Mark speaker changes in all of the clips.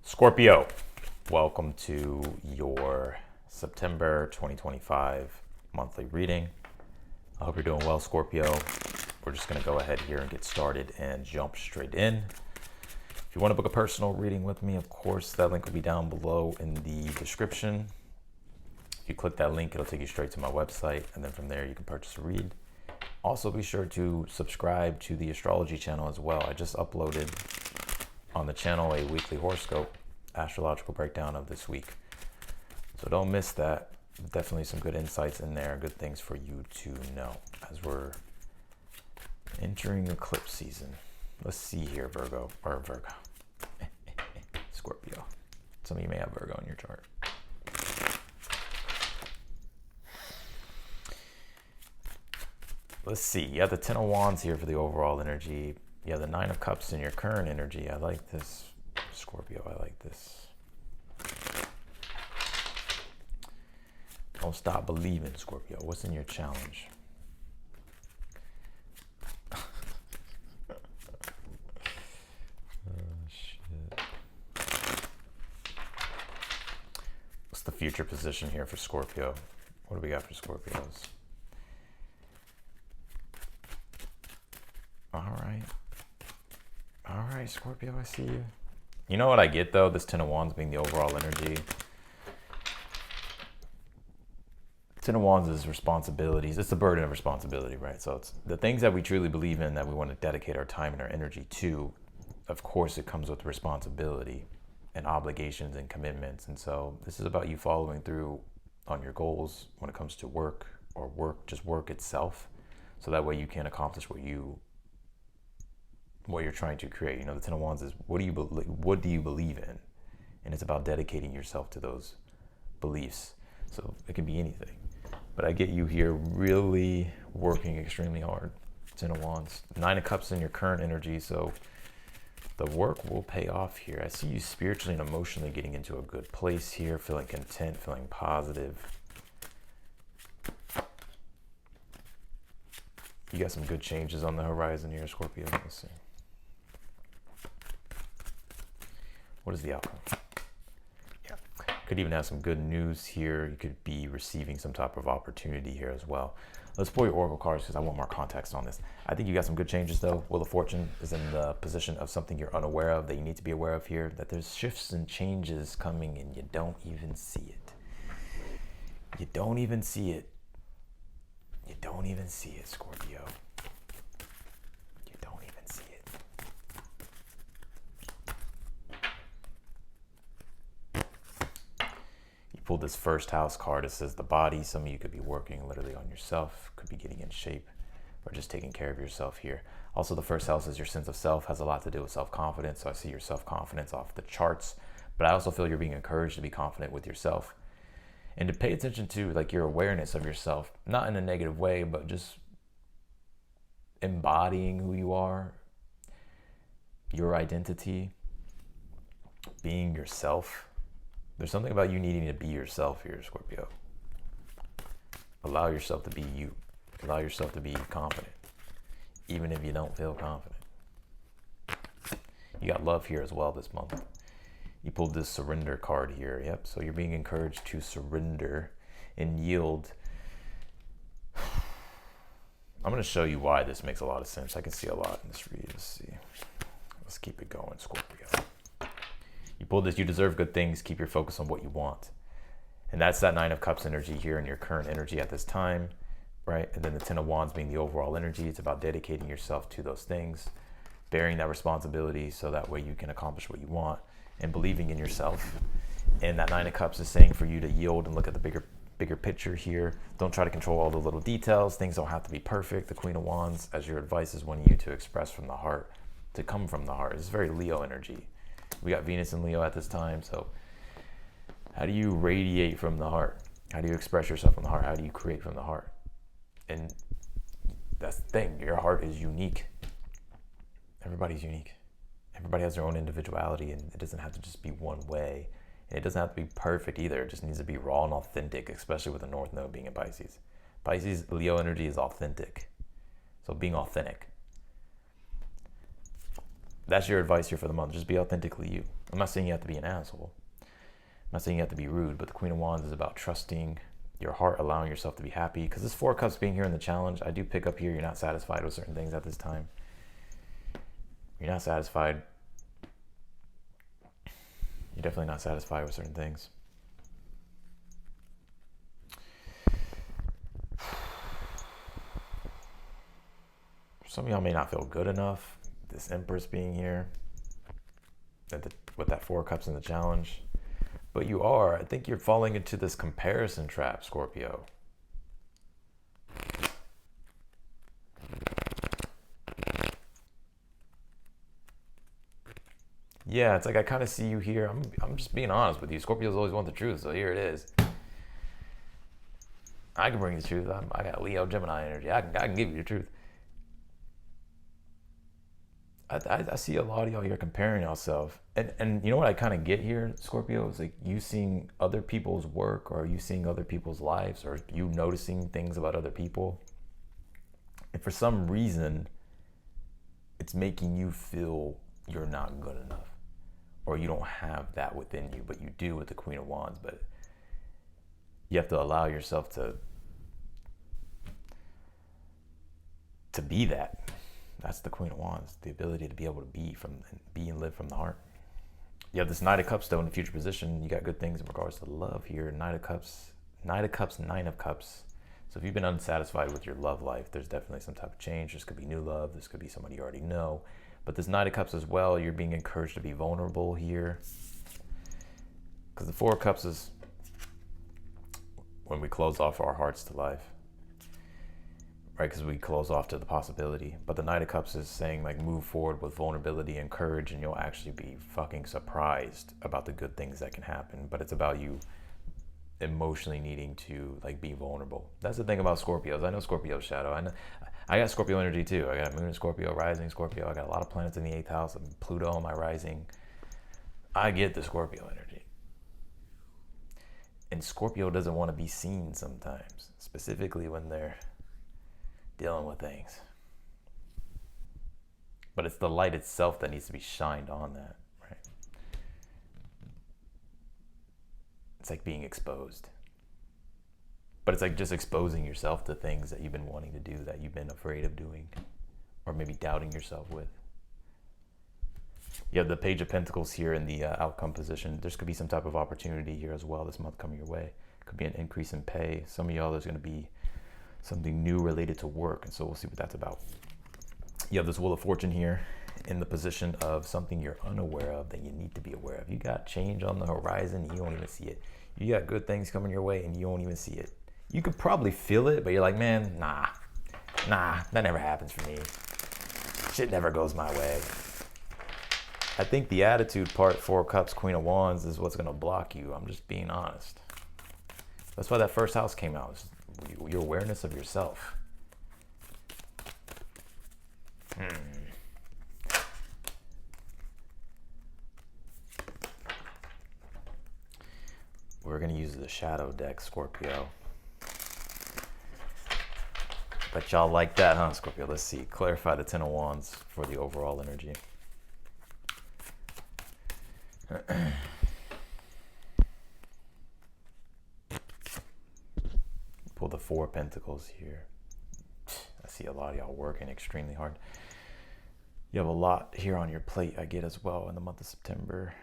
Speaker 1: Scorpio, welcome to your September 2025 monthly reading. I hope you're doing well, Scorpio. We're just going to go ahead here and get started and jump straight in. If you want to book a personal reading with me, of course, that link will be down below in the description. If you click that link, it'll take you straight to my website, and then from there you can purchase a read. Also, be sure to subscribe to the Astrology channel as well. I just uploaded on the channel a weekly horoscope, astrological breakdown of this week. So don't miss that. Definitely some good insights in there, good things for you to know as we're entering eclipse season. Let's see here, Virgo. Scorpio. Some of you may have Virgo in your chart. Let's see. You have the Ten of Wands here for the overall energy. You have the Nine of Cups in your current energy. I like this, Scorpio. I like this. Don't stop believing, Scorpio. What's in your challenge? Shit. What's the future position here for Scorpio? What do we got for Scorpios? All right, Scorpio, I see you. You know what I get, though? This Ten of Wands being the overall energy. Ten of Wands is responsibilities. It's the burden of responsibility, right? So it's the things that we truly believe in, that we want to dedicate our time and our energy to. Of course, it comes with responsibility and obligations and commitments. And so this is about you following through on your goals when it comes to work or work itself. So that way you can accomplish what you're trying to create. You know, the Ten of Wands is what do you believe in? And it's about dedicating yourself to those beliefs. So it can be anything. But I get you here really working extremely hard. Ten of Wands. Nine of Cups in your current energy. So the work will pay off here. I see you spiritually and emotionally getting into a good place here, feeling content, feeling positive. You got some good changes on the horizon here, Scorpio. Let's see. What is the outcome? Yeah. Could even have some good news here. You could be receiving some type of opportunity here as well. Let's pull your oracle cards because I want more context on this. I think you got some good changes though. Wheel of Fortune is in the position of something you're unaware of that you need to be aware of here. That there's shifts and changes coming and you don't even see it. You don't even see it. You don't even see it, Scorpio. You don't even see it. You pulled this first house card. It says the body. Some of you could be working literally on yourself, could be getting in shape or just taking care of yourself here. Also, the first house is your sense of self, has a lot to do with self-confidence. So I see your self-confidence off the charts, but I also feel you're being encouraged to be confident with yourself. And to pay attention to like your awareness of yourself, not in a negative way, but just embodying who you are, your identity, being yourself. There's something about you needing to be yourself here, Scorpio. Allow yourself to be you. Allow yourself to be confident, even if you don't feel confident. You got love here as well this month. You pulled this surrender card here. Yep. So you're being encouraged to surrender and yield. I'm going to show you why this makes a lot of sense. I can see a lot in this read. Let's see. Let's keep it going, Scorpio. You pulled this. You deserve good things. Keep your focus on what you want. And that's that Nine of Cups energy here in your current energy at this time, right? And then the Ten of Wands being the overall energy. It's about dedicating yourself to those things, bearing that responsibility so that way you can accomplish what you want. And believing in yourself. And that Nine of Cups is saying for you to yield and look at the bigger picture here. Don't try to control all the little details. Things don't have to be perfect. The Queen of Wands, as your advice, is wanting you to express from the heart, to come from the heart. It's very Leo energy. We got Venus and Leo at this time. So how do you radiate from the heart? How do you express yourself from the heart? How do you create from the heart? And that's the thing. Your heart is unique. Everybody's unique. Everybody has their own individuality, and it doesn't have to just be one way. And it doesn't have to be perfect either. It just needs to be raw and authentic, especially with the North Node being in Pisces. Pisces, Leo energy is authentic. So being authentic. That's your advice here for the month. Just be authentically you. I'm not saying you have to be an asshole. I'm not saying you have to be rude, but the Queen of Wands is about trusting your heart, allowing yourself to be happy. Because this Four of Cups being here in the challenge, I do pick up here, you're not satisfied with certain things at this time. You're not satisfied. You're definitely not satisfied with certain things. Some of y'all may not feel good enough. This Empress being here, with that Four of Cups in the challenge. But you are. I think you're falling into this comparison trap, Scorpio. Yeah, it's like I kind of see you here. I'm just being honest with you. Scorpios always want the truth, so here it is. I can bring you the truth. I got Leo, Gemini energy. I can give you the truth. I see a lot of y'all here comparing yourself. And you know what I kind of get here, Scorpio? Is like you seeing other people's work, or you seeing other people's lives, or you noticing things about other people. And for some reason, it's making you feel you're not good enough, or you don't have that within you, but you do with the Queen of Wands. But you have to allow yourself to be that. That's the Queen of Wands, the ability to be able to be and live from the heart. You have this Knight of Cups though in the future position. You got good things in regards to love here. Nine of Cups, Nine of Cups. So if you've been unsatisfied with your love life, there's definitely some type of change. This could be new love. This could be somebody you already know. But this Knight of Cups as well, you're being encouraged to be vulnerable here. Because the Four of Cups is when we close off our hearts to life. Right, because we close off to the possibility. But the Knight of Cups is saying like move forward with vulnerability and courage, and you'll actually be fucking surprised about the good things that can happen. But it's about you emotionally needing to like be vulnerable. That's the thing about Scorpios. I know Scorpio's shadow. I got Scorpio energy too. I got Moon in Scorpio, rising Scorpio. I got a lot of planets in the 8th house, and Pluto on my rising. I get the Scorpio energy. And Scorpio doesn't want to be seen sometimes, specifically when they're dealing with things. But it's the light itself that needs to be shined on that, right? It's like being exposed. But it's like just exposing yourself to things that you've been wanting to do, that you've been afraid of doing, or maybe doubting yourself with. You have the Page of Pentacles here in the outcome position. There could be some type of opportunity here as well this month coming your way. Could be an increase in pay. Some of y'all, there's going to be something new related to work, and so we'll see what that's about. You have this Wheel of Fortune here in the position of something you're unaware of that you need to be aware of. You got change on the horizon and you don't even see it. You got good things coming your way and you don't even see it. You could probably feel it, but you're like, man, nah, that never happens for me. Shit never goes my way. I think the attitude part, Four of Cups, Queen of Wands, is what's going to block you. I'm just being honest. That's why that first house came out. Your awareness of yourself. We're going to use the shadow deck, Scorpio. Bet y'all like that, huh, Scorpio? Let's see. Clarify the Ten of Wands for the overall energy. Pull the Four of Pentacles here. I see a lot of y'all working extremely hard. You have a lot here on your plate, I get as well, in the month of September.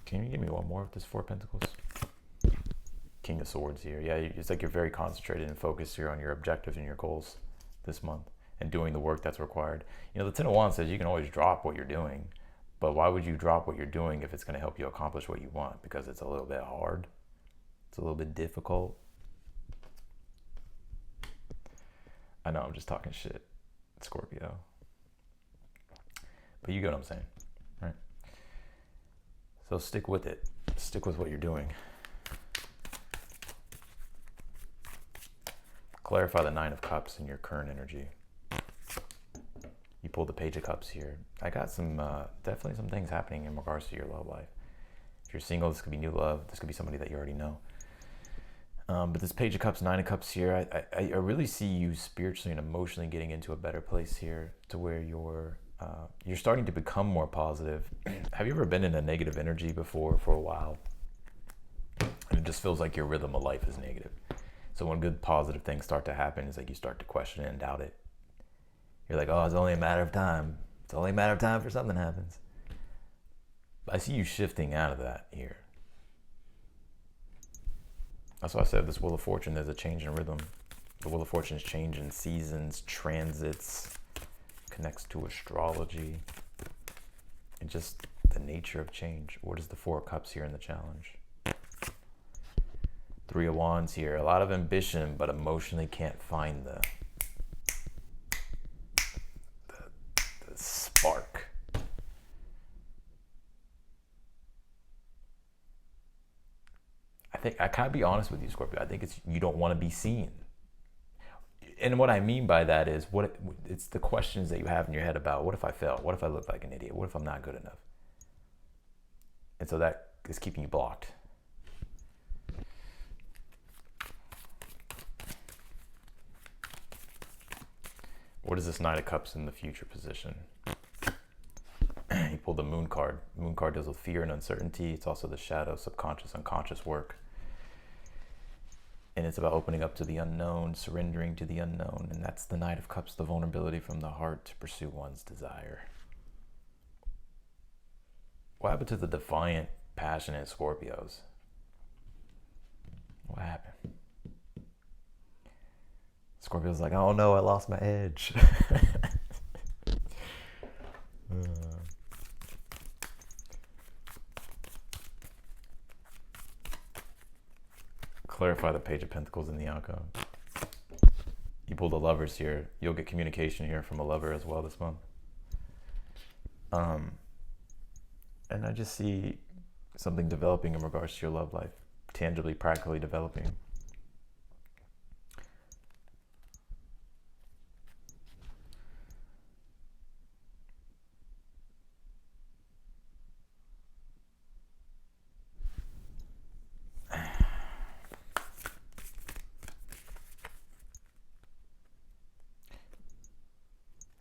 Speaker 1: Can you give me one more of this Four of Pentacles? King of Swords here. Yeah, it's like you're very concentrated and focused here on your objectives and your goals this month and doing the work that's required. You know, the Ten of Wands says you can always drop what you're doing, but why would you drop what you're doing if it's going to help you accomplish what you want? Because it's a little bit hard. It's a little bit difficult. I know, I'm just talking shit, Scorpio. But you get what I'm saying, right? So stick with it. Stick with what you're doing. Clarify the Nine of Cups in your current energy. You pulled the Page of Cups here. I got some, definitely some things happening in regards to your love life. If you're single, this could be new love. This could be somebody that you already know. But this Page of Cups, Nine of Cups here, I really see you spiritually and emotionally getting into a better place here, to where you're starting to become more positive. Have you ever been in a negative energy before for a while? And it just feels like your rhythm of life is negative. So when good positive things start to happen, it's like you start to question it and doubt it. You're like, oh, it's only a matter of time. It's only a matter of time for something happens. I see you shifting out of that here. That's why I said this Wheel of Fortune, there's a change in rhythm. The Wheel of Fortune is changing seasons, transits, connects to astrology, and just the nature of change. What is the Four of Cups here in the challenge? Three of Wands here. A lot of ambition, but emotionally can't find the spark. I can't be honest with you, Scorpio. I think it's you don't want to be seen. And what I mean by that is it's the questions that you have in your head about, what if I fail? What if I look like an idiot? What if I'm not good enough? And so that is keeping you blocked. What is this Knight of Cups in the future position? He pulled the Moon card. Moon card deals with fear and uncertainty. It's also the shadow, subconscious, unconscious work. And it's about opening up to the unknown, surrendering to the unknown. And that's the Knight of Cups, the vulnerability from the heart to pursue one's desire. What happened to the defiant, passionate Scorpios? What happened? Scorpio's like, oh no, I lost my edge. Clarify the Page of Pentacles in the outcome. You pull the Lovers here. You'll get communication here from a lover as well this month. And I just see something developing in regards to your love life, tangibly, practically developing.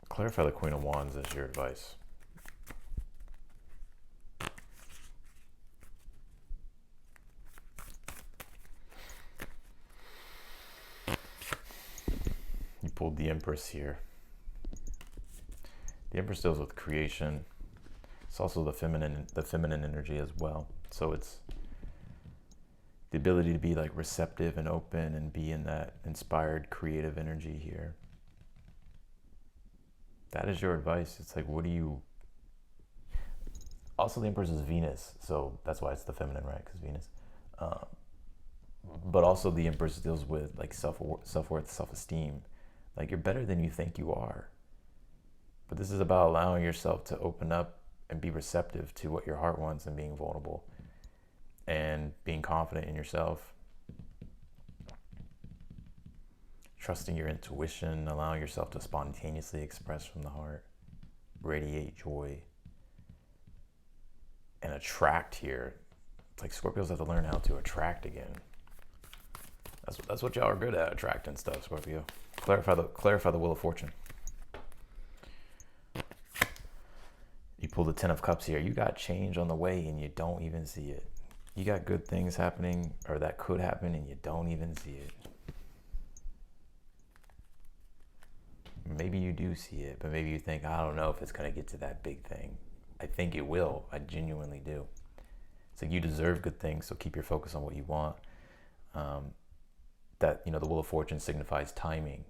Speaker 1: Clarify the Queen of Wands as your advice. You pulled the Empress here. The Empress deals with creation. It's also the feminine energy as well. So it's the ability to be like receptive and open and be in that inspired, creative energy here. That is your advice. It's like, what do you... Also, the Empress is Venus, so that's why it's the feminine, right? Because Venus. But also the Empress deals with like self-worth, self-esteem. Like, you're better than you think you are. But this is about allowing yourself to open up and be receptive to what your heart wants and being vulnerable and being confident in yourself. Trusting your intuition, allowing yourself to spontaneously express from the heart, radiate joy, and attract here. It's like Scorpios have to learn how to attract again. That's what y'all are good at, attracting stuff, Scorpio. Clarify the Wheel of Fortune. You pull the Ten of Cups here. You got change on the way and you don't even see it. You got good things happening, or that could happen, and you don't even see it. Maybe you do see it, but maybe you think, I don't know if it's going to get to that big thing. I think it will. I genuinely do. So you deserve good things, so keep your focus on what you want. The Wheel of Fortune signifies timing.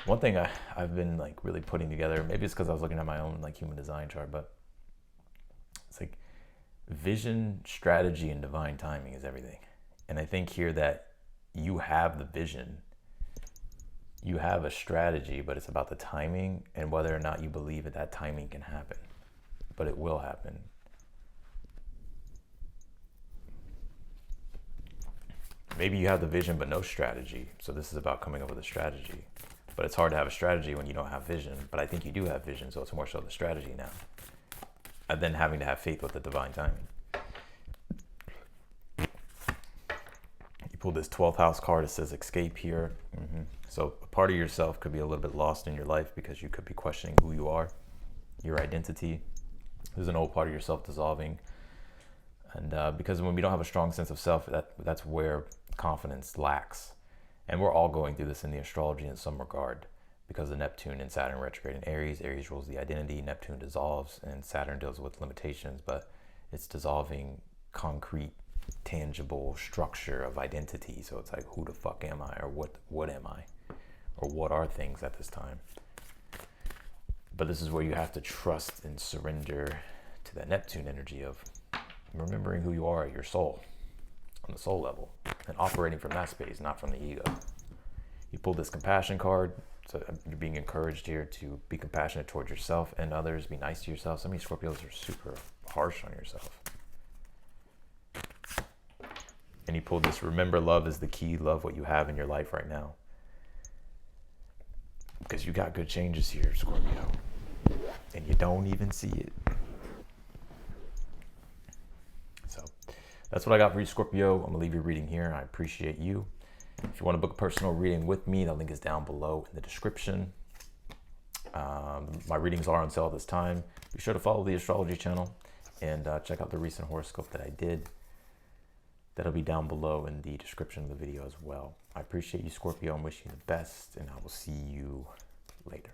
Speaker 1: One thing I've been like really putting together, maybe it's because I was looking at my own like human design chart, but it's like vision, strategy, and divine timing is everything. And I think here that you have the vision, you have a strategy, but it's about the timing and whether or not you believe that timing can happen. But it will happen. Maybe you have the vision but no strategy. So this is about coming up with a strategy. But it's hard to have a strategy when you don't have vision. But I think you do have vision, so it's more so the strategy now. And then having to have faith with the divine timing. You pulled this 12th house card. It says escape here. So a part of yourself could be a little bit lost in your life because you could be questioning who you are, your identity. There's an old part of yourself dissolving. And because when we don't have a strong sense of self, that's where confidence lacks. And we're all going through this in the astrology in some regard, because of Neptune and Saturn retrograde in Aries. Aries rules the identity, Neptune dissolves, and Saturn deals with limitations, but it's dissolving concrete, tangible structure of identity. So it's like, who the fuck am I? Or what am I? Or what are things at this time? But this is where you have to trust and surrender to that Neptune energy of remembering who you are at your soul, on the soul level, and operating from that space, not from the ego. You pulled this compassion card. So you're being encouraged here to be compassionate towards yourself and others. Be nice to yourself. Some of you Scorpios are super harsh on yourself. And you pulled this, remember love is the key. Love what you have in your life right now. Because you got good changes here, Scorpio. And you don't even see it. So that's what I got for you, Scorpio. I'm going to leave your reading here. I appreciate you. If you want to book a personal reading with me, the link is down below in the description. My readings are on sale this time. Be sure to follow the astrology channel and check out the recent horoscope that I did. That'll be down below in the description of the video as well. I appreciate you, Scorpio. I'm wishing you the best, and I will see you later.